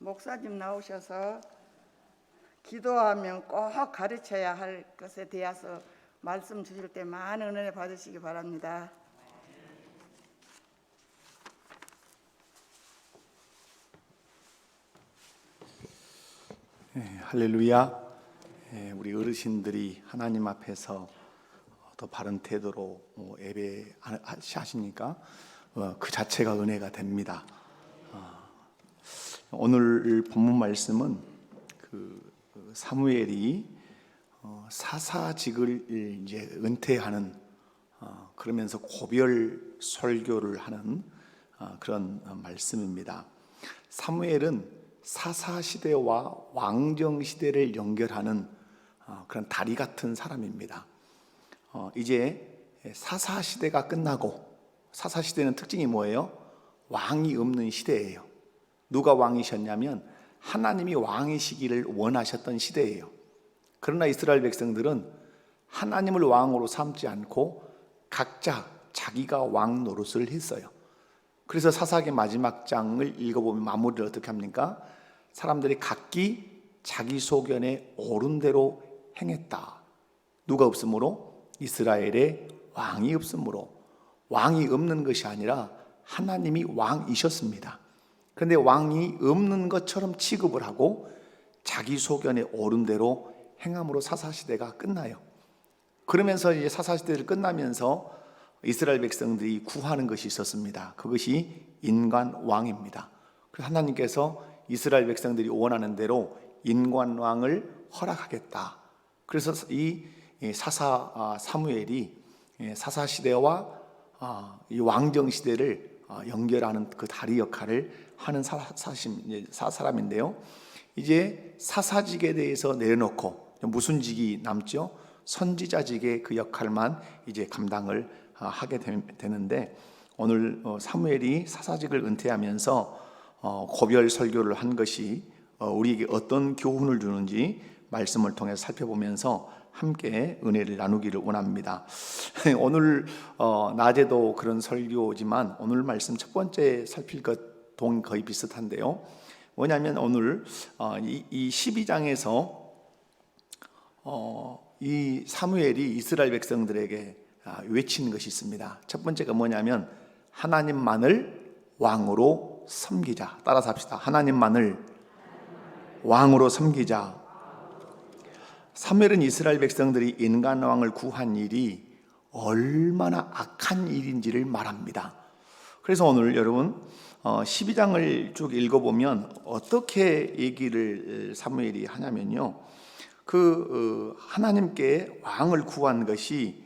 목사님 나오셔서 기도하면 꼭 가르쳐야 할 것에 대해서 말씀 주실 때 많은 은혜 받으시기 바랍니다. 할렐루야. 우리 어르신들이 하나님 앞에서 더 바른 태도로 예배하시니까 그 자체가 은혜가 됩니다. 오늘 본문 말씀은 사무엘이 사사직을 이제 은퇴하는 그러면서 고별 설교를 하는 그런 말씀입니다. 사무엘은 사사 시대와 왕정 시대를 연결하는 그런 다리 같은 사람입니다. 이제 사사 시대가 끝나고, 사사 시대는 특징이 뭐예요? 왕이 없는 시대예요. 누가 왕이셨냐면 하나님이 왕이시기를 원하셨던 시대예요. 그러나 이스라엘 백성들은 하나님을 왕으로 삼지 않고 각자 자기가 왕 노릇을 했어요. 그래서 사사기 마지막 장을 읽어보면 마무리를 어떻게 합니까? 사람들이 각기 자기 소견에 옳은 대로 행했다. 누가 없으므로? 이스라엘에 왕이 없으므로. 왕이 없는 것이 아니라 하나님이 왕이셨습니다. 그런데 왕이 없는 것처럼 취급을 하고 자기 소견에 옳은 대로 행함으로 사사시대가 끝나요. 그러면서 이제 사사시대를 끝나면서 이스라엘 백성들이 구하는 것이 있었습니다. 그것이 인간왕입니다. 그래서 하나님께서 이스라엘 백성들이 원하는 대로 인간왕을 허락하겠다. 그래서 이 사사 사무엘이 사사시대와 이 왕정시대를 연결하는 그 다리 역할을 하는 사람인데요. 이제 사사직에 대해서 내려놓고 무슨 직이 남죠? 선지자직의 그 역할만 이제 감당을 하게 되는데, 오늘 사무엘이 사사직을 은퇴하면서 고별 설교를 한 것이 우리에게 어떤 교훈을 주는지 말씀을 통해서 살펴보면서 함께 은혜를 나누기를 원합니다. 오늘 낮에도 그런 설교지만 오늘 말씀 첫 번째 살필 것동 거의 비슷한데요. 뭐냐면 오늘 이 12장에서 이 사무엘이 이스라엘 백성들에게 외친 것이 있습니다. 첫 번째가 뭐냐면 하나님만을 왕으로 섬기자. 따라서 합시다. 하나님만을 왕으로 섬기자. 사무엘은 이스라엘 백성들이 인간왕을 구한 일이 얼마나 악한 일인지를 말합니다. 그래서 오늘 여러분 12장을 쭉 읽어보면 어떻게 얘기를 사무엘이 하냐면요, 하나님께 왕을 구한 것이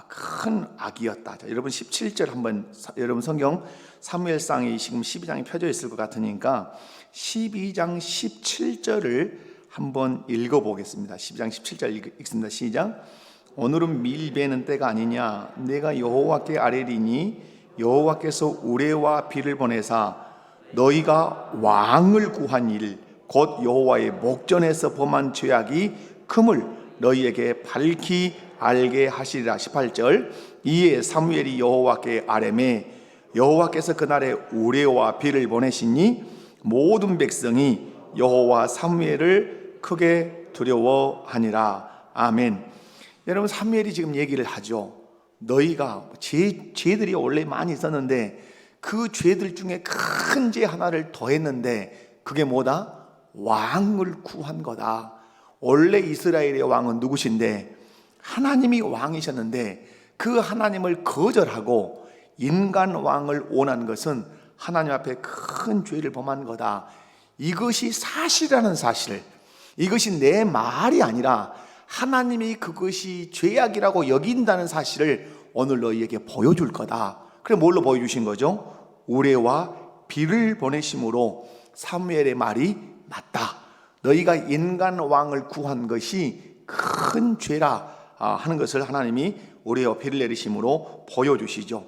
큰 악이었다. 자, 여러분 17절 한번, 여러분 성경 사무엘상이 지금 12장이 펴져 있을 것 같으니까 12장 17절을 한번 읽어보겠습니다. 12장 17절 읽습니다. 시작. 오늘은 밀베는 때가 아니냐? 내가 여호와께 아뢰리니 여호와께서 우레와 비를 보내사 너희가 왕을 구한 일, 곧 여호와의 목전에서 범한 죄악이 큼을 너희에게 밝히 알게 하시리라. 18절. 이에 사무엘이 여호와께 아뢰매 여호와께서 그날에 우레와 비를 보내시니 모든 백성이 여호와 사무엘을 크게 두려워하니라. 아멘. 여러분, 사무엘이 지금 얘기를 하죠. 너희가 죄들이 원래 많이 있었는데 그 죄들 중에 큰 죄 하나를 더했는데 그게 뭐다? 왕을 구한 거다. 원래 이스라엘의 왕은 누구신데? 하나님이 왕이셨는데 그 하나님을 거절하고 인간 왕을 원한 것은 하나님 앞에 큰 죄를 범한 거다. 이것이 사실이라는 사실, 이것이 내 말이 아니라 하나님이 그것이 죄악이라고 여긴다는 사실을 오늘 너희에게 보여줄 거다. 그래, 뭘로 보여주신 거죠? 우레와 비를 보내심으로 사무엘의 말이 맞다. 너희가 인간 왕을 구한 것이 큰 죄라 하는 것을 하나님이 우레와 비를 내리심으로 보여주시죠.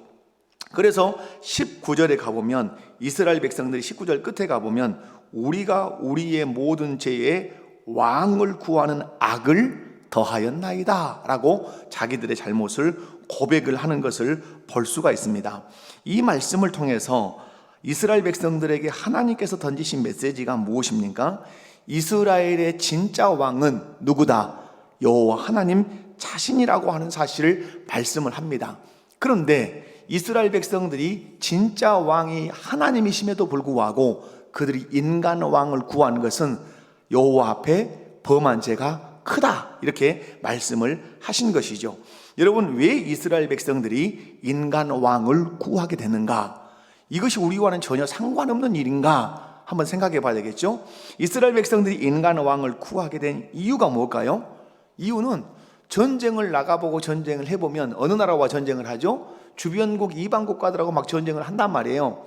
그래서 19절에 가보면, 이스라엘 백성들이 19절 끝에 가보면 우리가 우리의 모든 죄에 왕을 구하는 악을 더하였나이다 라고 자기들의 잘못을 고백을 하는 것을 볼 수가 있습니다. 이 말씀을 통해서 이스라엘 백성들에게 하나님께서 던지신 메시지가 무엇입니까? 이스라엘의 진짜 왕은 누구다? 여호와 하나님 자신이라고 하는 사실을 말씀을 합니다. 그런데 이스라엘 백성들이 진짜 왕이 하나님이심에도 불구하고 그들이 인간 왕을 구한 것은 여호와 앞에 범한 죄가 크다, 이렇게 말씀을 하신 것이죠. 여러분, 왜 이스라엘 백성들이 인간 왕을 구하게 되는가? 이것이 우리와는 전혀 상관없는 일인가? 한번 생각해 봐야 되겠죠. 이스라엘 백성들이 인간 왕을 구하게 된 이유가 뭘까요? 이유는 전쟁을 나가보고 전쟁을 해보면 어느 나라와 전쟁을 하죠? 주변국 이방 국가들하고 막 전쟁을 한단 말이에요.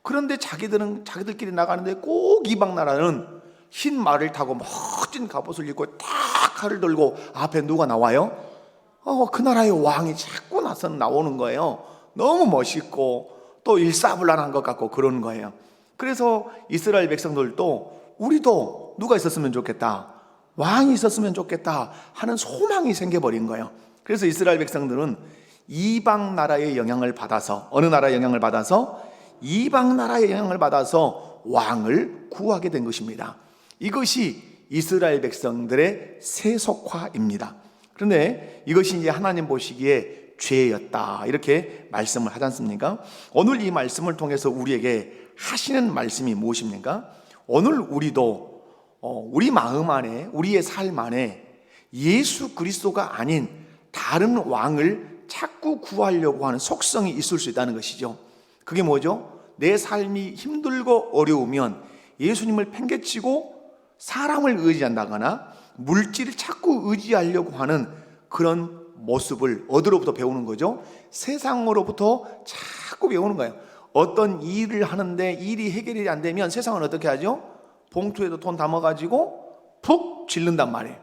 그런데 자기들끼리 나가는데 꼭 이방 나라는 흰 말을 타고 멋진 갑옷을 입고 딱 칼을 들고 앞에 누가 나와요? 그 나라의 왕이 자꾸 나오는 거예요. 너무 멋있고 또 일사불란한 것 같고 그런 거예요. 그래서 이스라엘 백성들도 우리도 누가 있었으면 좋겠다, 왕이 있었으면 좋겠다 하는 소망이 생겨버린 거예요. 그래서 이스라엘 백성들은 이방 나라의 영향을 받아서, 어느 나라의 영향을 받아서? 이방 나라의 영향을 받아서 왕을 구하게 된 것입니다. 이것이 이스라엘 백성들의 세속화입니다. 그런데 이것이 이제 하나님 보시기에 죄였다, 이렇게 말씀을 하지 않습니까? 오늘 이 말씀을 통해서 우리에게 하시는 말씀이 무엇입니까? 오늘 우리도 우리 마음 안에, 우리의 삶 안에 예수 그리스도가 아닌 다른 왕을 자꾸 구하려고 하는 속성이 있을 수 있다는 것이죠. 그게 뭐죠? 내 삶이 힘들고 어려우면 예수님을 팽개치고 사람을 의지한다거나 물질을 자꾸 의지하려고 하는 그런 모습을 어디로부터 배우는 거죠? 세상으로부터 자꾸 배우는 거예요. 어떤 일을 하는데 일이 해결이 안 되면 세상은 어떻게 하죠? 봉투에도 돈 담아가지고 푹 질른단 말이에요.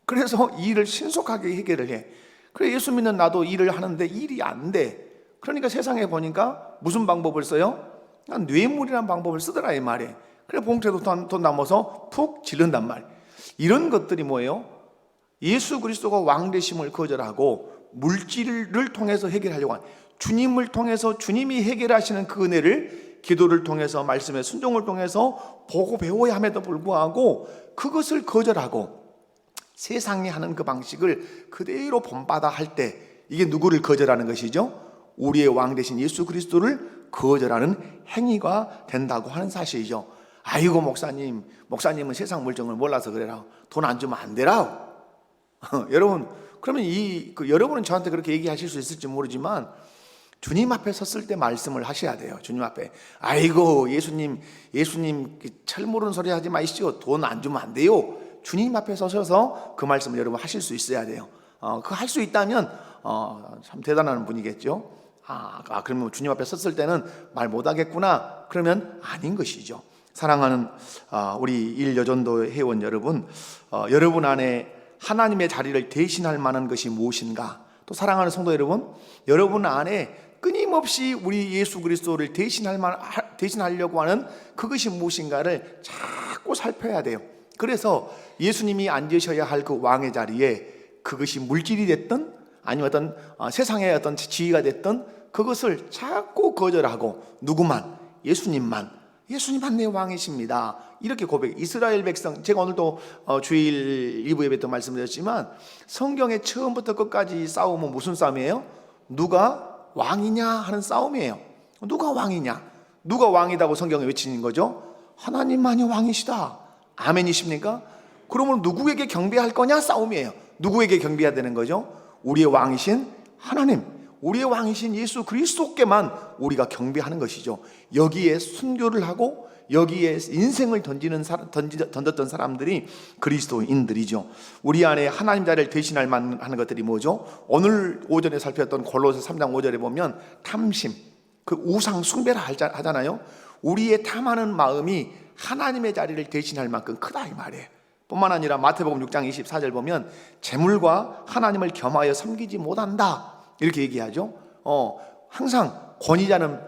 그래서 일을 신속하게 해결을 해. 그래, 예수 믿는 나도 일을 하는데 일이 안 돼. 그러니까 세상에 보니까 무슨 방법을 써요? 뇌물이라는 방법을 쓰더라 이 말이에요. 그래, 봉투에도 돈 담아서 푹 질른단 말이에요. 이런 것들이 뭐예요? 예수 그리스도가 왕 되심을 거절하고 물질을 통해서 해결하려고 하는, 주님을 통해서 주님이 해결하시는 그 은혜를 기도를 통해서, 말씀의 순종을 통해서 보고 배워야 함에도 불구하고 그것을 거절하고 세상이 하는 그 방식을 그대로 본받아 할 때, 이게 누구를 거절하는 것이죠? 우리의 왕 되신 예수 그리스도를 거절하는 행위가 된다고 하는 사실이죠. 아이고 목사님은 세상 물정을 몰라서 그래라, 돈 안 주면 안 되라. 여러분, 그러면 여러분은 저한테 그렇게 얘기하실 수 있을지 모르지만 주님 앞에 섰을 때 말씀을 하셔야 돼요. 주님 앞에, 아이고 예수님 철 모르는 소리 하지 마시오, 돈 안 주면 안 돼요. 주님 앞에 서셔서 그 말씀을 여러분 하실 수 있어야 돼요. 그 할 수 있다면 참 대단한 분이겠죠. 그러면 주님 앞에 섰을 때는 말 못하겠구나, 그러면 아닌 것이죠. 사랑하는 우리 일여전도 회원 여러분, 여러분 안에 하나님의 자리를 대신할 만한 것이 무엇인가? 또 사랑하는 성도 여러분 안에 끊임없이 우리 예수 그리스도를 대신하려고 하는 그것이 무엇인가를 자꾸 살펴야 돼요. 그래서 예수님이 앉으셔야 할 그 왕의 자리에 그것이 물질이 됐든 아니면 어떤 세상의 어떤 지위가 됐든 그것을 자꾸 거절하고 누구만? 예수님만 내 왕이십니다, 이렇게 고백. 이스라엘 백성, 제가 오늘도 주일 2부 예배 때 말씀드렸지만 성경의 처음부터 끝까지 싸움은 무슨 싸움이에요? 누가 왕이냐 하는 싸움이에요. 누가 왕이냐, 누가 왕이다고 성경에 외치는 거죠? 하나님만이 왕이시다. 아멘이십니까? 그러면 누구에게 경배할 거냐 싸움이에요. 누구에게 경배해야 되는 거죠? 우리의 왕이신 하나님, 우리의 왕이신 예수 그리스도께만 우리가 경배하는 것이죠. 여기에 순교를 하고 여기에 인생을 던졌던 사람들이 그리스도인들이죠. 우리 안에 하나님 자리를 대신할 만한 것들이 뭐죠? 오늘 오전에 살폈던 골로새 3장 5절에 보면 탐심, 그 우상 숭배를 하잖아요. 우리의 탐하는 마음이 하나님의 자리를 대신할 만큼 크다 이 말이에요. 뿐만 아니라 마태복음 6장 24절 보면 재물과 하나님을 겸하여 섬기지 못한다, 이렇게 얘기하죠. 항상 권위자는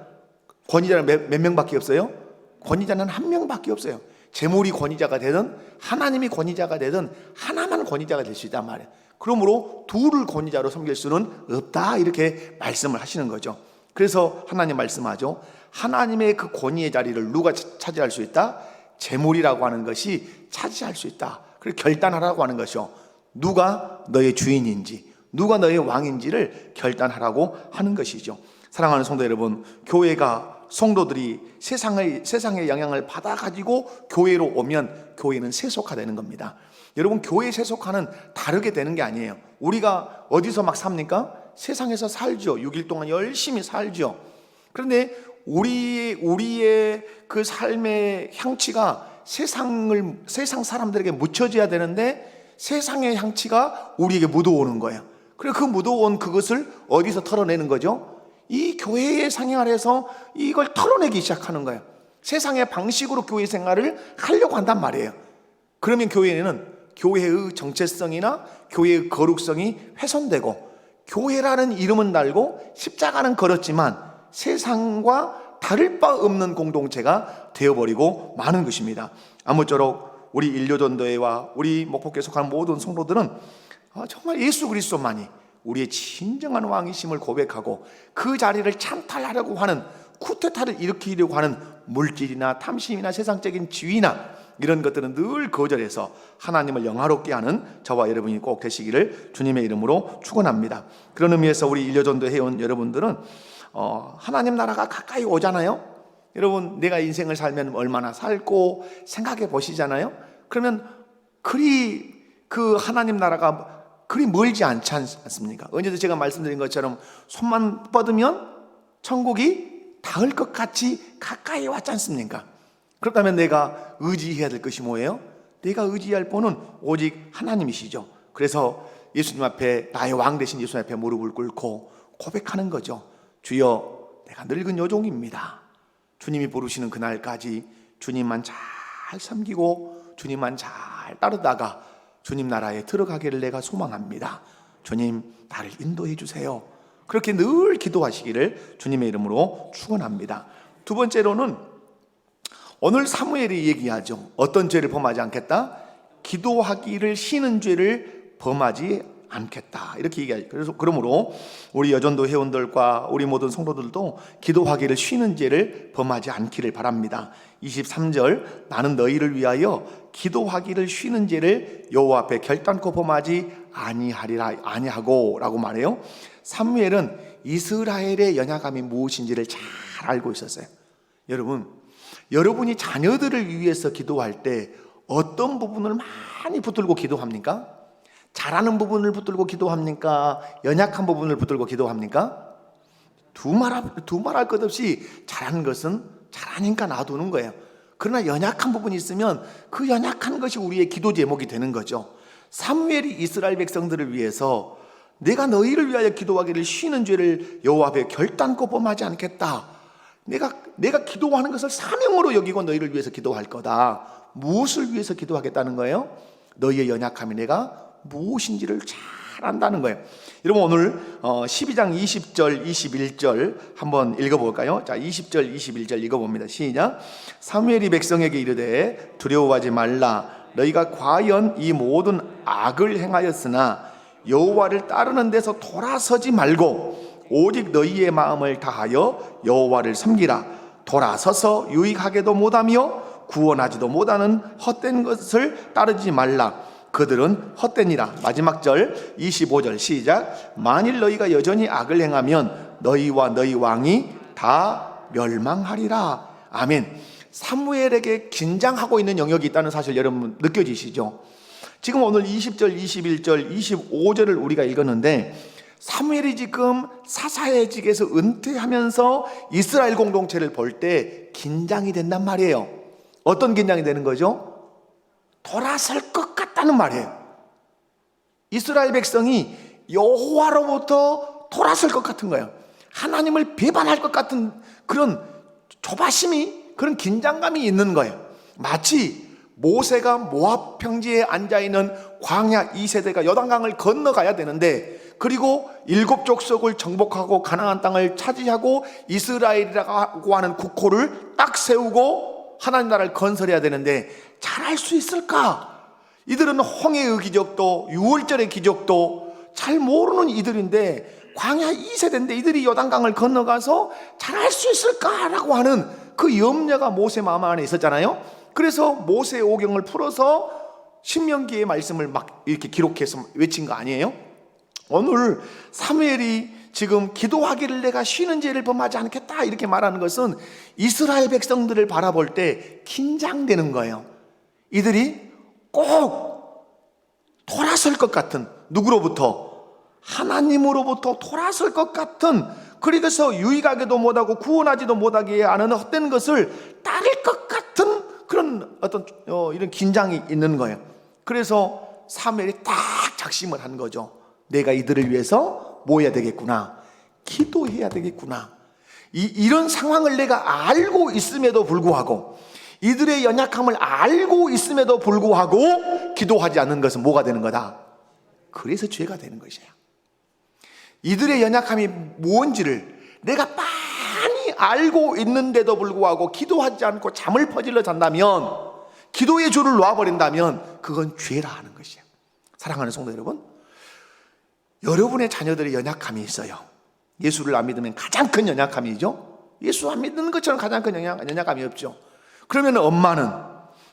몇 명밖에 없어요? 권위자는 한 명밖에 없어요. 재물이 권위자가 되든 하나님이 권위자가 되든 하나만 권위자가 될 수 있단 말이에요. 그러므로 둘을 권위자로 섬길 수는 없다, 이렇게 말씀을 하시는 거죠. 그래서 하나님 말씀하죠. 하나님의 그 권위의 자리를 누가 차지할 수 있다? 재물이라고 하는 것이 차지할 수 있다. 그리고 결단하라고 하는 것이요, 누가 너의 주인인지, 누가 너의 왕인지를 결단하라고 하는 것이죠. 사랑하는 성도 여러분, 교회가, 성도들이 세상의 영향을 받아가지고 교회로 오면 교회는 세속화되는 겁니다. 여러분, 교회 세속화는 다르게 되는 게 아니에요. 우리가 어디서 막 삽니까? 세상에서 살죠. 6일 동안 열심히 살죠. 그런데 우리의 그 삶의 향취가 세상 사람들에게 묻혀져야 되는데 세상의 향취가 우리에게 묻어오는 거예요. 그리고 그 묻어온 그것을 어디서 털어내는 거죠? 이 교회의 생활에서 이걸 털어내기 시작하는 거예요. 세상의 방식으로 교회 생활을 하려고 한단 말이에요. 그러면 교회는 교회의 정체성이나 교회의 거룩성이 훼손되고, 교회라는 이름은 달고 십자가는 걸었지만 세상과 다를 바 없는 공동체가 되어버리고 마는 것입니다. 아무쪼록 우리 일요전도회와 우리 목포교회 속한 모든 성도들은 정말 예수 그리스도만이 우리의 진정한 왕이심을 고백하고, 그 자리를 찬탈하려고 하는, 쿠데타를 일으키려고 하는 물질이나 탐심이나 세상적인 지위나 이런 것들은 늘 거절해서 하나님을 영화롭게 하는 저와 여러분이 꼭 되시기를 주님의 이름으로 축원합니다. 그런 의미에서 우리 일요전도 회원 여러분들은 하나님 나라가 가까이 오잖아요. 여러분, 내가 인생을 살면 얼마나 살고 생각해 보시잖아요. 그러면 그 하나님 나라가 그리 멀지 않지 않습니까? 어제도 제가 말씀드린 것처럼 손만 뻗으면 천국이 닿을 것 같이 가까이 왔지 않습니까? 그렇다면 내가 의지해야 될 것이 뭐예요? 내가 의지할 분은 오직 하나님이시죠. 그래서 예수님 앞에, 나의 왕 되신 예수님 앞에 무릎을 꿇고 고백하는 거죠. 주여, 내가 늙은 여종입니다. 주님이 부르시는 그날까지 주님만 잘 섬기고 주님만 잘 따르다가 주님 나라에 들어가기를 내가 소망합니다. 주님, 나를 인도해 주세요. 그렇게 늘 기도하시기를 주님의 이름으로 축원합니다. 두 번째로는 오늘 사무엘이 얘기하죠. 어떤 죄를 범하지 않겠다? 기도하기를 쉬는 죄를 범하지 않겠다, 이렇게 얘기하죠. 그래서 그러므로 우리 여전도 회원들과 우리 모든 성도들도 기도하기를 쉬는 죄를 범하지 않기를 바랍니다. 23절, 나는 너희를 위하여 기도하기를 쉬는 죄를 여호와 앞에 결단코 범하지 아니하고 라고 말해요. 사무엘은 이스라엘의 연약함이 무엇인지를 잘 알고 있었어요. 여러분이 자녀들을 위해서 기도할 때 어떤 부분을 많이 붙들고 기도합니까? 잘하는 부분을 붙들고 기도합니까? 연약한 부분을 붙들고 기도합니까? 두말할 것 없이 잘하는 것은 잘하니까 놔두는 거예요. 그러나 연약한 부분이 있으면 그 연약한 것이 우리의 기도 제목이 되는 거죠. 사무엘이 이스라엘 백성들을 위해서 내가 너희를 위하여 기도하기를 쉬는 죄를 여호와 앞에 결단코 범하지 않겠다. 내가 기도하는 것을 사명으로 여기고 너희를 위해서 기도할 거다. 무엇을 위해서 기도하겠다는 거예요? 너희의 연약함이 내가 무엇인지를 잘 안다는 거예요. 여러분, 오늘 12장 20절 21절 한번 읽어볼까요? 자, 20절 21절 읽어봅니다. 시작. 사무엘이 백성에게 이르되 두려워하지 말라. 너희가 과연 이 모든 악을 행하였으나 여호와를 따르는 데서 돌아서지 말고 오직 너희의 마음을 다하여 여호와를 섬기라. 돌아서서 유익하게도 못하며 구원하지도 못하는 헛된 것을 따르지 말라. 그들은 헛되니라. 마지막 절 25절 시작. 만일 너희가 여전히 악을 행하면 너희와 너희 왕이 다 멸망하리라. 아멘. 사무엘에게 긴장하고 있는 영역이 있다는 사실 여러분 느껴지시죠? 지금 오늘 20절, 21절, 25절을 우리가 읽었는데 사무엘이 지금 사사회직에서 은퇴하면서 이스라엘 공동체를 볼 때 긴장이 된단 말이에요. 어떤 긴장이 되는 거죠? 돌아설 것 같다는 말이에요. 이스라엘 백성이 여호와로부터 돌아설 것 같은 거예요. 하나님을 배반할 것 같은 그런 조바심이, 그런 긴장감이 있는 거예요. 마치 모세가 모압 평지에 앉아있는 광야 2세대가 요단강을 건너가야 되는데, 그리고 7족속을 정복하고 가나안 땅을 차지하고 이스라엘이라고 하는 국호를 딱 세우고 하나님 나라를 건설해야 되는데 잘할 수 있을까? 이들은 홍해의 기적도 6월절의 기적도 잘 모르는 이들인데 광야 2세대인데 이들이 요단강을 건너가서 잘할 수 있을까라고 하는 그 염려가 모세 마음 안에 있었잖아요. 그래서 모세의 오경을 풀어서 신명기의 말씀을 막 이렇게 기록해서 외친 거 아니에요? 오늘 사무엘이 지금 기도하기를 내가 쉬는 죄를 범하지 않겠다 이렇게 말하는 것은 이스라엘 백성들을 바라볼 때 긴장되는 거예요. 이들이 꼭 돌아설 것 같은, 누구로부터? 하나님으로부터 돌아설 것 같은, 그래서 유익하게도 못하고 구원하지도 못하게 하는 헛된 것을 따를 것 같은 그런 어떤 이런 긴장이 있는 거예요. 그래서 사무엘이 딱 작심을 한 거죠. 내가 이들을 위해서 뭐 해야 되겠구나, 기도해야 되겠구나. 이런 상황을 내가 알고 있음에도 불구하고, 이들의 연약함을 알고 있음에도 불구하고 기도하지 않는 것은 뭐가 되는 거다? 그래서 죄가 되는 것이에요. 이들의 연약함이 무언지를 내가 빤히 알고 있는데도 불구하고 기도하지 않고 잠을 퍼질러 잔다면, 기도의 줄을 놓아버린다면 그건 죄라 하는 것이에요. 사랑하는 성도 여러분, 여러분의 자녀들의 연약함이 있어요. 예수를 안 믿으면 가장 큰 연약함이죠. 예수 안 믿는 것처럼 가장 큰 연약함이 없죠. 그러면 엄마는,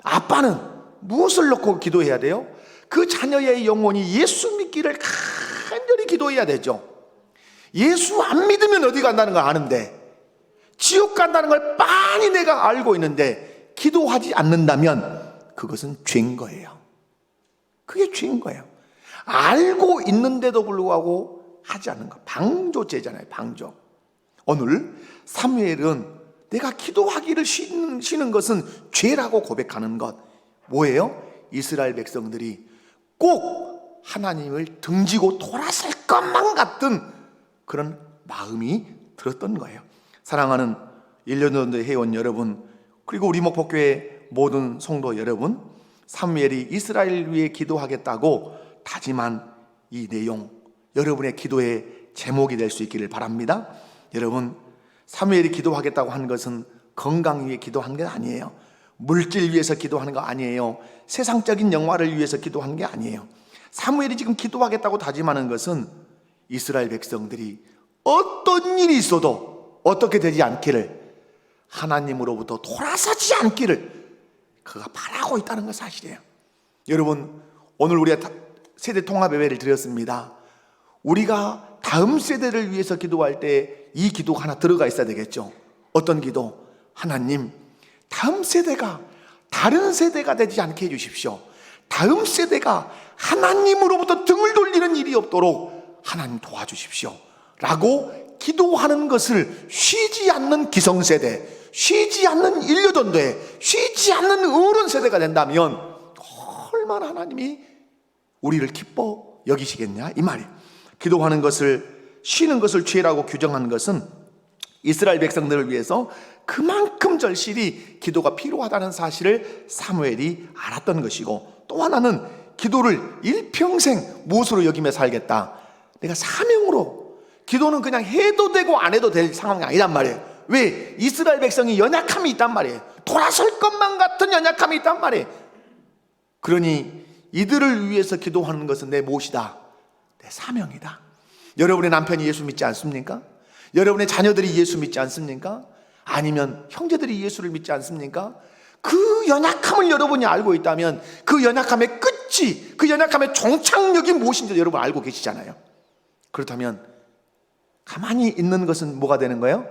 아빠는 무엇을 놓고 기도해야 돼요? 그 자녀의 영혼이 예수 믿기를 간절히 기도해야 되죠. 예수 안 믿으면 어디 간다는 걸 아는데, 지옥 간다는 걸 빤히 내가 알고 있는데 기도하지 않는다면 그것은 죄인 거예요. 그게 죄인 거예요. 알고 있는데도 불구하고 하지 않는 거, 방조죄잖아요. 방조. 오늘 사무엘은 내가 기도하기를 쉬는 것은 죄라고 고백하는 것. 뭐예요? 이스라엘 백성들이 꼭 하나님을 등지고 돌아설 것만 같은 그런 마음이 들었던 거예요. 사랑하는 1년 전도의 회원 여러분, 그리고 우리 목포교회 모든 성도 여러분, 사무엘이 이스라엘 위해 기도하겠다고 다짐한 이 내용, 여러분의 기도의 제목이 될 수 있기를 바랍니다. 여러분, 사무엘이 기도하겠다고 한 것은 건강 위해 기도한 게 아니에요. 물질 위해서 기도하는 거 아니에요. 세상적인 영화를 위해서 기도한 게 아니에요. 사무엘이 지금 기도하겠다고 다짐하는 것은 이스라엘 백성들이 어떤 일이 있어도 어떻게 되지 않기를, 하나님으로부터 돌아서지 않기를 그가 바라고 있다는 것 사실이에요. 여러분, 오늘 우리가 세대 통합 예배를 드렸습니다. 우리가 다음 세대를 위해서 기도할 때 이 기도가 하나 들어가 있어야 되겠죠. 어떤 기도? 하나님, 다음 세대가 다른 세대가 되지 않게 해주십시오. 다음 세대가 하나님으로부터 등을 돌리는 일이 없도록 하나님 도와주십시오 라고 기도하는 것을 쉬지 않는 기성세대, 쉬지 않는 인류전도에, 쉬지 않는 어른 세대가 된다면 얼마나 하나님이 우리를 기뻐 여기시겠냐 이 말이에요. 기도하는 것을, 쉬는 것을 죄라고 규정한 것은 이스라엘 백성들을 위해서 그만큼 절실히 기도가 필요하다는 사실을 사무엘이 알았던 것이고, 또 하나는 기도를 일평생 무엇으로 여기며 살겠다, 내가 사명으로, 기도는 그냥 해도 되고 안 해도 될 상황이 아니란 말이에요. 왜? 이스라엘 백성이 연약함이 있단 말이에요. 돌아설 것만 같은 연약함이 있단 말이에요. 그러니 이들을 위해서 기도하는 것은 내 몫이다, 내 사명이다. 여러분의 남편이 예수 믿지 않습니까? 여러분의 자녀들이 예수 믿지 않습니까? 아니면 형제들이 예수를 믿지 않습니까? 그 연약함을 여러분이 알고 있다면 그 연약함의 끝이, 그 연약함의 종착역이 무엇인지 여러분 알고 계시잖아요. 그렇다면 가만히 있는 것은 뭐가 되는 거예요?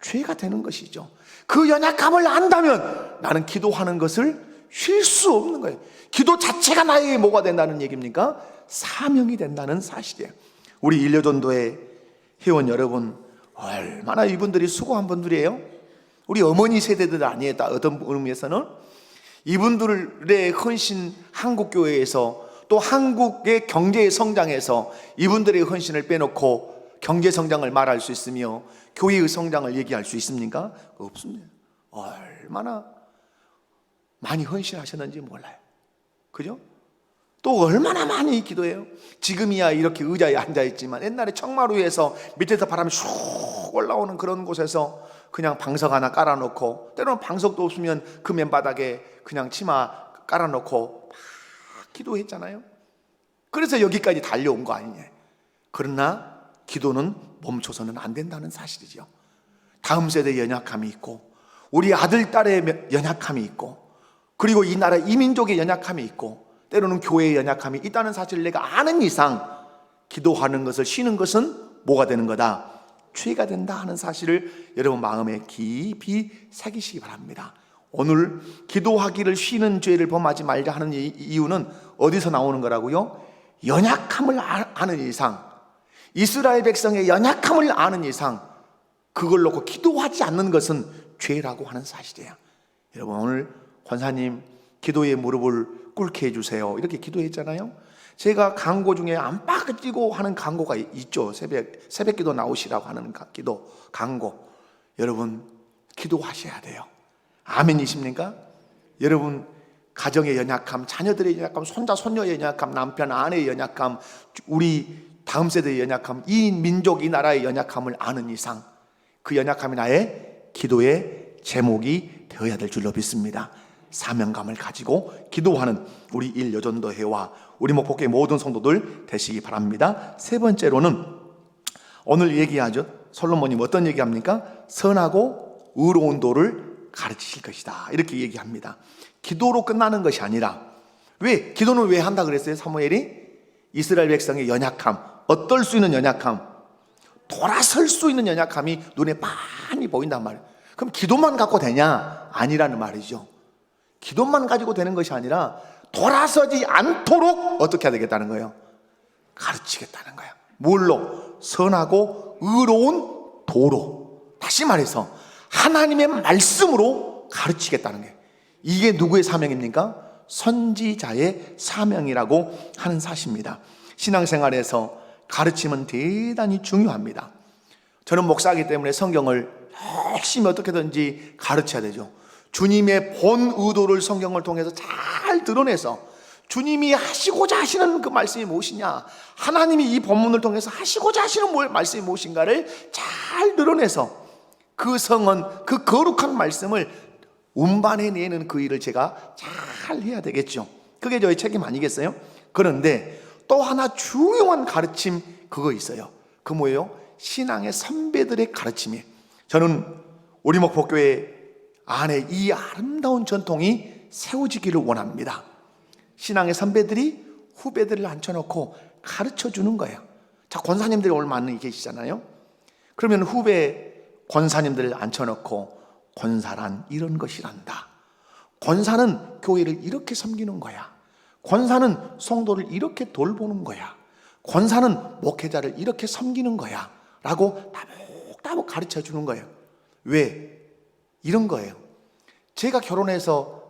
죄가 되는 것이죠. 그 연약함을 안다면 나는 기도하는 것을 쉴 수 없는 거예요. 기도 자체가 나에게 뭐가 된다는 얘기입니까? 사명이 된다는 사실이에요. 우리 일려전도의 회원 여러분, 얼마나 이분들이 수고한 분들이에요. 우리 어머니 세대들 아니에요. 어떤 의미에서는 이분들의 헌신, 한국교회에서 또 한국의 경제의 성장에서 이분들의 헌신을 빼놓고 경제 성장을 말할 수 있으며 교회의 성장을 얘기할 수 있습니까? 없습니다. 얼마나 많이 헌신하셨는지 몰라요. 그죠? 또 얼마나 많이 기도해요. 지금이야 이렇게 의자에 앉아있지만 옛날에 청마루에서 밑에서 바람이 슉 올라오는 그런 곳에서 그냥 방석 하나 깔아놓고, 때로는 방석도 없으면 그 맨바닥에 그냥 치마 깔아놓고 막 기도했잖아요. 그래서 여기까지 달려온 거 아니냐. 그러나 기도는 멈춰서는 안 된다는 사실이죠. 다음 세대의 연약함이 있고, 우리 아들, 딸의 연약함이 있고, 그리고 이 나라 이민족의 연약함이 있고, 때로는 교회의 연약함이 있다는 사실을 내가 아는 이상 기도하는 것을 쉬는 것은 뭐가 되는 거다? 죄가 된다 하는 사실을 여러분 마음에 깊이 새기시기 바랍니다. 오늘 기도하기를 쉬는 죄를 범하지 말자 하는 이유는 어디서 나오는 거라고요? 연약함을 아는 이상, 이스라엘 백성의 연약함을 아는 이상 그걸 놓고 기도하지 않는 것은 죄라고 하는 사실이에요. 여러분 오늘 권사님 기도의 무릎을 꿇게 해주세요 이렇게 기도했잖아요. 제가 강고 중에 안팎을 찌고 하는 강고가 있죠. 새벽 기도 나오시라고 하는 기도 강고. 여러분 기도하셔야 돼요. 아멘이십니까? 여러분 가정의 연약함, 자녀들의 연약함, 손자 손녀의 연약함, 남편 아내의 연약함, 우리 다음 세대의 연약함, 이 민족 이 나라의 연약함을 아는 이상 그 연약함이 나의 기도의 제목이 되어야 될 줄로 믿습니다. 사명감을 가지고 기도하는 우리 일여전도회와 우리 목포교회 모든 성도들 되시기 바랍니다. 세 번째로는 오늘 얘기하죠. 솔로몬님 어떤 얘기합니까? 선하고 의로운 도를 가르치실 것이다 이렇게 얘기합니다. 기도로 끝나는 것이 아니라, 왜 기도는 왜 한다 그랬어요? 사무엘이 이스라엘 백성의 연약함, 어떨 수 있는 연약함, 돌아설 수 있는 연약함이 눈에 빤히 보인단 말이에요. 그럼 기도만 갖고 되냐? 아니라는 말이죠. 기도만 가지고 되는 것이 아니라 돌아서지 않도록 어떻게 해야 되겠다는 거예요? 가르치겠다는 거예요. 뭘로? 선하고 의로운 도로. 다시 말해서 하나님의 말씀으로 가르치겠다는 거예요. 이게 누구의 사명입니까? 선지자의 사명이라고 하는 사실입니다. 신앙생활에서 가르침은 대단히 중요합니다. 저는 목사이기 때문에 성경을 열심히 어떻게든지 가르쳐야 되죠. 주님의 본 의도를 성경을 통해서 잘 드러내서 주님이 하시고자 하시는 그 말씀이 무엇이냐, 하나님이 이 본문을 통해서 하시고자 하시는 말씀이 무엇인가를 잘 드러내서 그 성은 그 거룩한 말씀을 운반해내는 그 일을 제가 잘 해야 되겠죠. 그게 저희 책임 아니겠어요? 그런데 또 하나 중요한 가르침 그거 있어요. 그 뭐예요? 신앙의 선배들의 가르침이에요. 저는 우리 목포교회 안에 이 아름다운 전통이 세워지기를 원합니다. 신앙의 선배들이 후배들을 앉혀놓고 가르쳐주는 거예요. 자, 권사님들이 오늘 많이 계시잖아요. 그러면 후배 권사님들을 앉혀놓고 권사란 이런 것이란다. 권사는 교회를 이렇게 섬기는 거야. 권사는 성도를 이렇게 돌보는 거야. 권사는 목회자를 이렇게 섬기는 거야 라고 따복따복 가르쳐 주는 거예요. 왜? 이런 거예요. 제가 결혼해서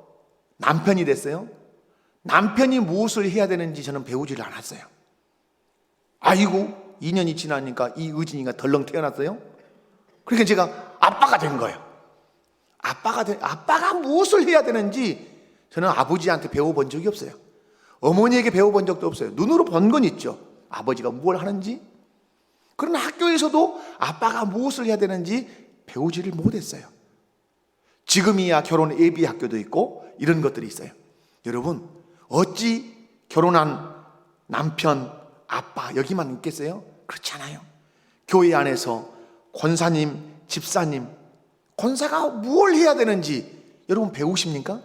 남편이 됐어요. 남편이 무엇을 해야 되는지 저는 배우지를 않았어요. 아이고 2년이 지나니까 이 의진이가 덜렁 태어났어요. 그러니까 제가 아빠가 된 거예요. 아빠가 무엇을 해야 되는지 저는 아버지한테 배워본 적이 없어요. 어머니에게 배워본 적도 없어요. 눈으로 본 건 있죠. 아버지가 무엇을 하는지. 그러나 학교에서도 아빠가 무엇을 해야 되는지 배우지를 못했어요. 지금이야 결혼 예비 학교도 있고 이런 것들이 있어요. 여러분 어찌 결혼한 남편, 아빠 여기만 있겠어요? 그렇지 않아요. 교회 안에서 권사님, 집사님, 권사가 뭘 해야 되는지 여러분 배우십니까?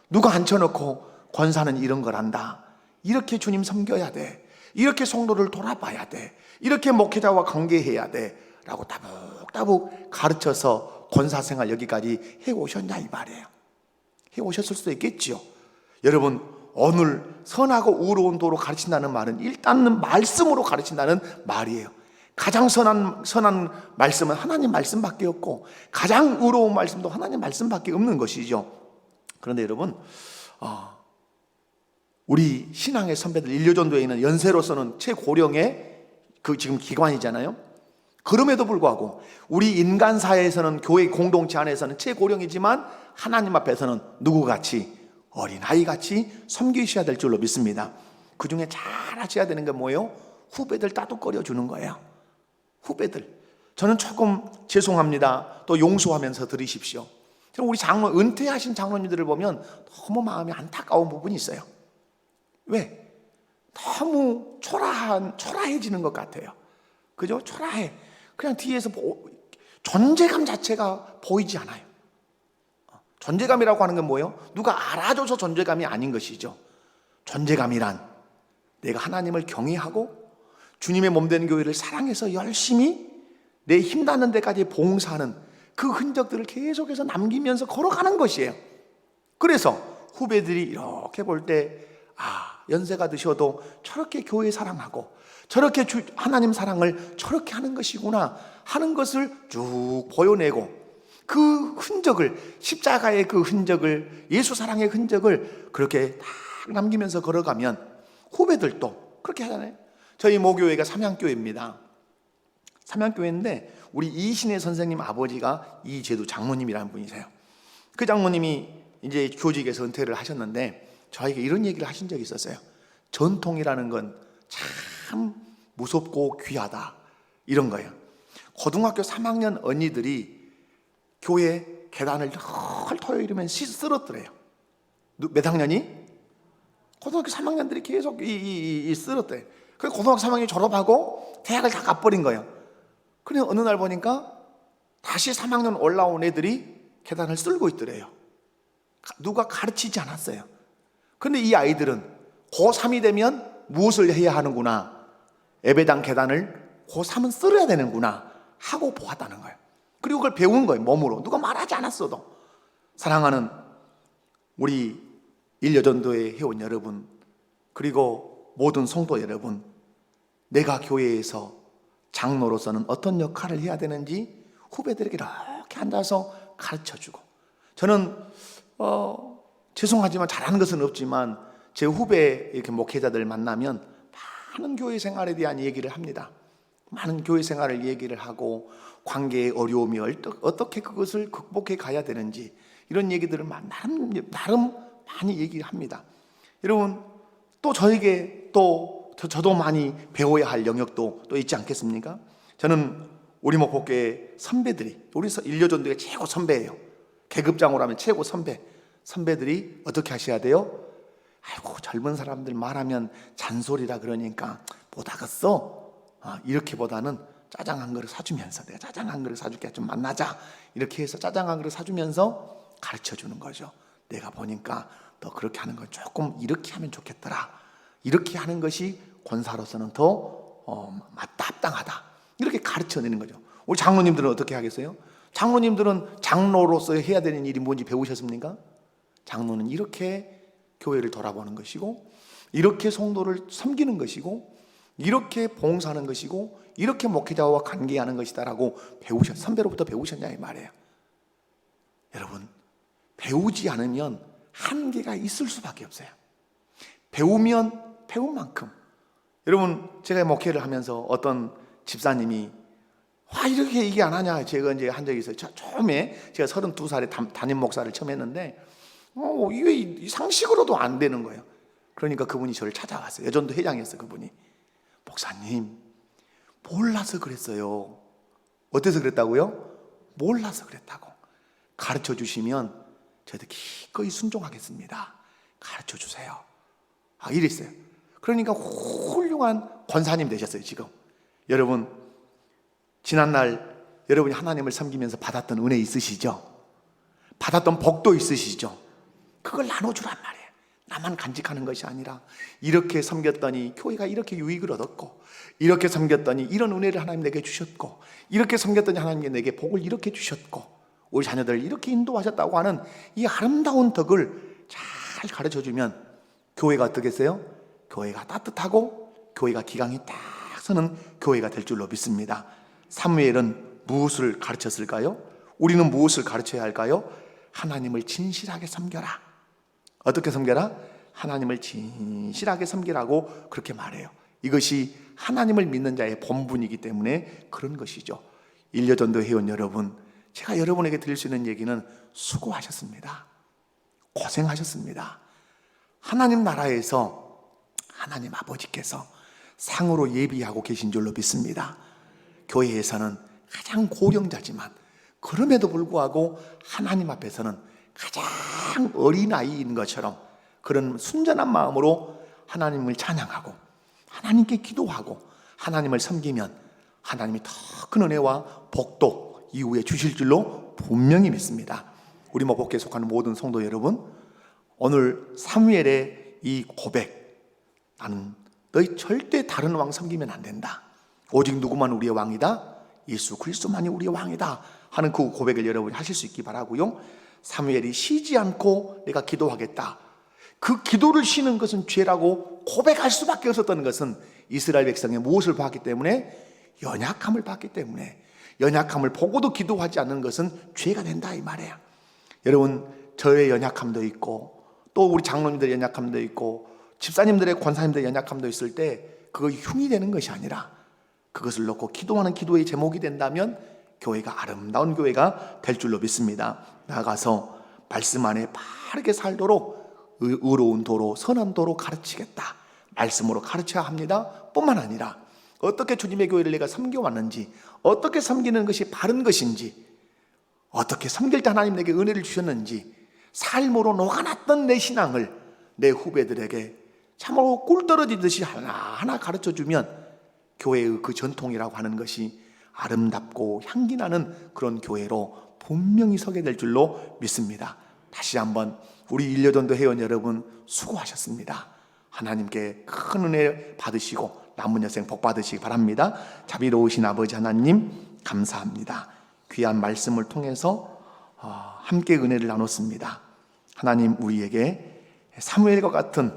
누가 앉혀놓고 권사는 이런 걸 한다, 이렇게 주님 섬겨야 돼, 이렇게 성도를 돌아봐야 돼, 이렇게 목회자와 관계해야 돼 라고 따복따복 가르쳐서 권사생활 여기까지 해오셨냐 이 말이에요. 해오셨을 수도 있겠지요. 여러분 오늘 선하고 의로운 도로 가르친다는 말은 일단은 말씀으로 가르친다는 말이에요. 가장 선한 말씀은 하나님 말씀밖에 없고 가장 의로운 말씀도 하나님 말씀밖에 없는 것이죠. 그런데 여러분 우리 신앙의 선배들 일요전도에 있는 연세로서는 최고령의 그 지금 기관이잖아요. 그럼에도 불구하고 우리 인간사회에서는 교회 공동체 안에서는 최고령이지만 하나님 앞에서는 누구같이 어린아이같이 섬기셔야 될 줄로 믿습니다. 그 중에 잘 하셔야 되는 게 뭐예요? 후배들 따뜻거려 주는 거예요. 후배들 저는 조금 죄송합니다. 또 용서하면서 들으십시오. 저는 우리 은퇴하신 장로님들을 보면 너무 마음이 안타까운 부분이 있어요. 왜? 너무 초라해지는 것 같아요. 그죠? 초라해. 그냥 뒤에서 존재감 자체가 보이지 않아요. 존재감이라고 하는 건 뭐예요? 누가 알아줘서 존재감이 아닌 것이죠. 존재감이란 내가 하나님을 경외하고 주님의 몸된 교회를 사랑해서 열심히 내 힘닿는 데까지 봉사하는 그 흔적들을 계속해서 남기면서 걸어가는 것이에요. 그래서 후배들이 이렇게 볼 때 연세가 드셔도 저렇게 교회 사랑하고 저렇게 하나님 사랑을 저렇게 하는 것이구나 하는 것을 쭉 보여내고 그 흔적을, 십자가의 그 흔적을, 예수 사랑의 흔적을 그렇게 딱 남기면서 걸어가면 후배들도 그렇게 하잖아요. 저희 모교회가 삼양교회입니다. 삼양교회인데 우리 이신혜 선생님 아버지가 이재두 장모님이라는 분이세요. 그 장모님이 이제 교직에서 은퇴를 하셨는데 저에게 이런 얘기를 하신 적이 있었어요. 전통이라는 건 참 무섭고 귀하다, 이런 거예요. 고등학교 3학년 언니들이 교회 계단을 헐 이러면 쓰러뜨려요. 몇 학년이? 고등학교 3학년들이 계속 쓰러뜨려요. 그래서 고등학교 3학년 졸업하고 대학을 다 가버린 거예요. 그래 어느 날 보니까 다시 3학년 올라온 애들이 계단을 쓸고 있더래요. 누가 가르치지 않았어요. 그런데 이 아이들은 고3이 되면 무엇을 해야 하는구나, 예배당 계단을 고3은 쓸어야 되는구나 하고 보았다는 거예요. 그리고 그걸 배운 거예요, 몸으로. 누가 말하지 않았어도. 사랑하는 우리 일여전도의 회원 여러분, 그리고 모든 성도 여러분, 내가 교회에서 장로로서는 어떤 역할을 해야 되는지 후배들에게 이렇게 앉아서 가르쳐주고, 저는 죄송하지만 잘하는 것은 없지만 제 후배 이렇게 목회자들 만나면 많은 교회 생활에 대한 얘기를 합니다. 많은 교회 생활을 얘기를 하고 관계의 어려움이 어떻게 그것을 극복해 가야 되는지 이런 얘기들을 나름 많이 얘기를 합니다. 여러분, 또 저에게 저도 많이 배워야 할 영역도 또 있지 않겠습니까? 저는 우리 목포교회 선배들이, 우리 일여전도의 최고 선배예요. 계급장으로 하면 최고 선배들이 어떻게 하셔야 돼요? 아이고, 젊은 사람들 말하면 잔소리라 그러니까 못하겠어, 이렇게보다는 짜장 한 그릇 사주면서, 내가 짜장 한 그릇 사줄게, 좀 만나자, 이렇게 해서 짜장 한 그릇 사주면서 가르쳐주는 거죠. 내가 보니까 너 그렇게 하는 건 조금 이렇게 하면 좋겠더라, 이렇게 하는 것이 권사로서는 더 맞다, 합당하다, 이렇게 가르쳐내는 거죠. 우리 장로님들은 어떻게 하겠어요? 장로님들은 장로로서 해야 되는 일이 뭔지 배우셨습니까? 장로는 이렇게 교회를 돌아보는 것이고, 이렇게 성도를 섬기는 것이고, 이렇게 봉사하는 것이고, 이렇게 목회자와 관계하는 것이다라고 선배로부터 배우셨냐 이 말이에요. 여러분, 배우지 않으면 한계가 있을 수밖에 없어요. 배우면 배운 만큼. 여러분, 제가 목회를 하면서 어떤 집사님이 이렇게 얘기 안 하냐, 제가 이제 한 적이 있어요. 처음에 제가 32살에 담임 목사를 처음 했는데 이게 상식으로도 안 되는 거예요. 그러니까 그분이 저를 찾아왔어요. 여전도 회장이었어요. 그분이, 목사님, 몰라서 그랬어요. 어때서 그랬다고요? 몰라서 그랬다고. 가르쳐 주시면 저희도 기꺼이 순종하겠습니다. 가르쳐 주세요. 이랬어요. 그러니까 훌륭한 권사님 되셨어요. 지금 여러분, 지난날 여러분이 하나님을 섬기면서 받았던 은혜 있으시죠? 받았던 복도 있으시죠? 그걸 나눠주란 말이에요. 나만 간직하는 것이 아니라, 이렇게 섬겼더니 교회가 이렇게 유익을 얻었고, 이렇게 섬겼더니 이런 은혜를 하나님 내게 주셨고, 이렇게 섬겼더니 하나님께 내게 복을 이렇게 주셨고, 우리 자녀들 이렇게 인도하셨다고 하는 이 아름다운 덕을 잘 가르쳐주면 교회가 어떻겠어요? 교회가 따뜻하고 교회가 기강이 딱 서는 교회가 될 줄로 믿습니다. 사무엘은 무엇을 가르쳤을까요? 우리는 무엇을 가르쳐야 할까요? 하나님을 진실하게 섬겨라. 어떻게 섬겨라? 하나님을 진실하게 섬기라고 그렇게 말해요. 이것이 하나님을 믿는 자의 본분이기 때문에 그런 것이죠. 일여전도 회원 여러분, 제가 여러분에게 드릴 수 있는 얘기는 수고하셨습니다. 고생하셨습니다. 하나님 나라에서 하나님 아버지께서 상으로 예비하고 계신 줄로 믿습니다. 교회에서는 가장 고령자지만 그럼에도 불구하고 하나님 앞에서는 가장 어린아이인 것처럼 그런 순전한 마음으로 하나님을 찬양하고 하나님께 기도하고 하나님을 섬기면 하나님이 더 큰 은혜와 복도 이후에 주실 줄로 분명히 믿습니다. 우리 목복교에 속하는 모든 성도 여러분, 오늘 사무엘의 이 고백, 나는 너희 절대 다른 왕 섬기면 안 된다, 오직 누구만 우리의 왕이다, 예수 그리스도만이 우리의 왕이다 하는 그 고백을 여러분이 하실 수 있기 바라고요. 사무엘이 쉬지 않고 내가 기도하겠다, 그 기도를 쉬는 것은 죄라고 고백할 수밖에 없었던 것은 이스라엘 백성의 무엇을 봤기 때문에? 연약함을 봤기 때문에. 연약함을 보고도 기도하지 않는 것은 죄가 된다 이 말이에요. 여러분, 저의 연약함도 있고 또 우리 장로님들의 연약함도 있고 집사님들의 권사님들의 연약함도 있을 때 그거 흉이 되는 것이 아니라 그것을 놓고 기도하는 기도의 제목이 된다면 교회가 아름다운 교회가 될 줄로 믿습니다. 나아가서 말씀 안에 바르게 살도록 의로운 도로, 선한 도로 가르치겠다, 말씀으로 가르쳐야 합니다. 뿐만 아니라 어떻게 주님의 교회를 내가 섬겨왔는지, 어떻게 섬기는 것이 바른 것인지, 어떻게 섬길 때 하나님 내게 은혜를 주셨는지 삶으로 녹아났던 내 신앙을 내 후배들에게 참으로 꿀 떨어지듯이 하나하나 가르쳐주면 교회의 그 전통이라고 하는 것이 아름답고 향기나는 그런 교회로 분명히 서게 될 줄로 믿습니다. 다시 한번 우리 일려전도 회원 여러분 수고하셨습니다. 하나님께 큰 은혜 받으시고 남은 여생 복 받으시기 바랍니다. 자비로우신 아버지 하나님 감사합니다. 귀한 말씀을 통해서 함께 은혜를 나눴습니다. 하나님, 우리에게 사무엘과 같은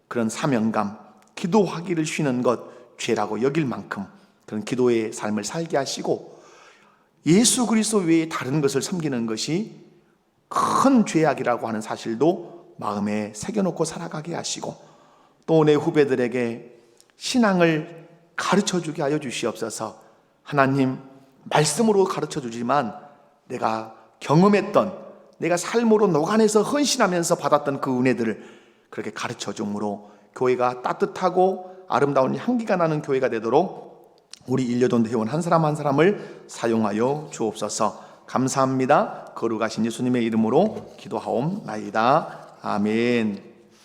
그런 사명감, 기도하기를 쉬는 것 죄라고 여길 만큼 그런 기도의 삶을 살게 하시고 예수 그리스도 외에 다른 것을 섬기는 것이 큰 죄악이라고 하는 사실도 마음에 새겨놓고 살아가게 하시고 또 내 후배들에게 신앙을 가르쳐주게 하여 주시옵소서. 하나님, 말씀으로 가르쳐주지만 내가 경험했던, 내가 삶으로 녹아내서 헌신하면서 받았던 그 은혜들을 그렇게 가르쳐줌으로 교회가 따뜻하고 아름다운 향기가 나는 교회가 되도록 우리 일려전도 회원 한 사람 한 사람을 사용하여 주옵소서. 감사합니다. 거룩하신 예수님의 이름으로 기도하옵나이다. 아멘.